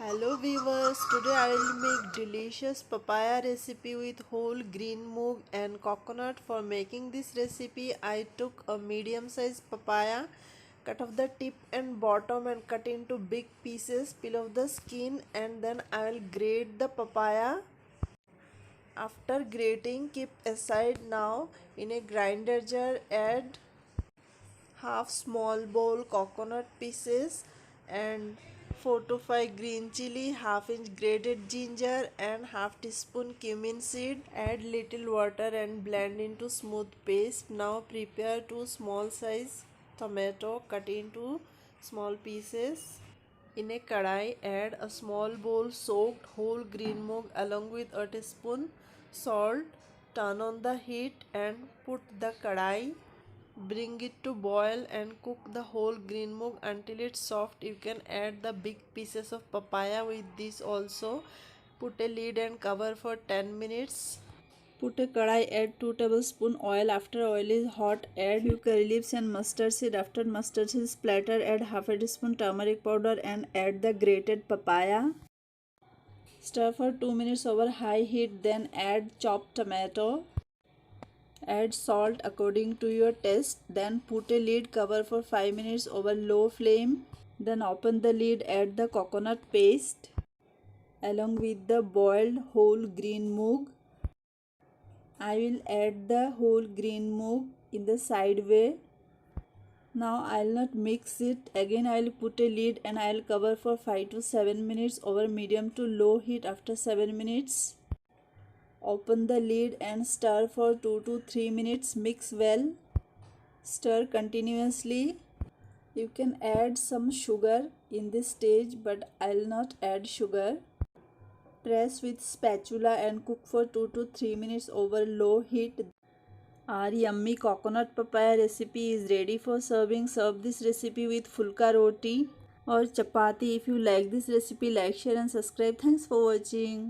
Hello viewers, today I will make delicious papaya recipe with whole green moong and coconut. For making this recipe, I took a medium sized papaya, cut off the tip and bottom and cut into big pieces, peel off the skin and then I will grate the papaya. After grating, keep aside. Now in a grinder jar, add half small bowl coconut pieces and 4 to 5 green chili, half inch grated ginger and half teaspoon cumin seed. Add little water and blend into smooth paste. Now prepare 2 small size tomato cut into small pieces. In a kadai, add a small bowl soaked whole green moong along with a teaspoon salt. Turn on the heat and put the kadai. Bring it to boil and cook the whole green moong until it's soft. You can add the big pieces of papaya with this also. Put a lid and cover for 10 minutes. Put a kadai, add 2 tablespoons oil. After oil is hot, add few curry leaves and mustard seed. After mustard seed is splattered, add half a teaspoon turmeric powder and add the grated papaya. Stir for 2 minutes over high heat, then add chopped tomato. Add salt according to your taste. Then put a lid, cover for 5 minutes over low flame. Then open the lid, add the coconut paste along with the boiled whole green moong. I will add the whole green moong in the side way. Now I will not mix it. Again I will put a lid and I will cover for 5 to 7 minutes over medium to low heat. After 7 minutes, open the lid and stir for 2 to 3 minutes. Mix well. Stir continuously. You can add some sugar in this stage, but I'll not add sugar. Press with spatula and cook for 2 to 3 minutes over low heat. Our yummy coconut papaya recipe is ready for serving. Serve this recipe with fulka roti or chapati. If you like this recipe, like, share and subscribe. Thanks for watching.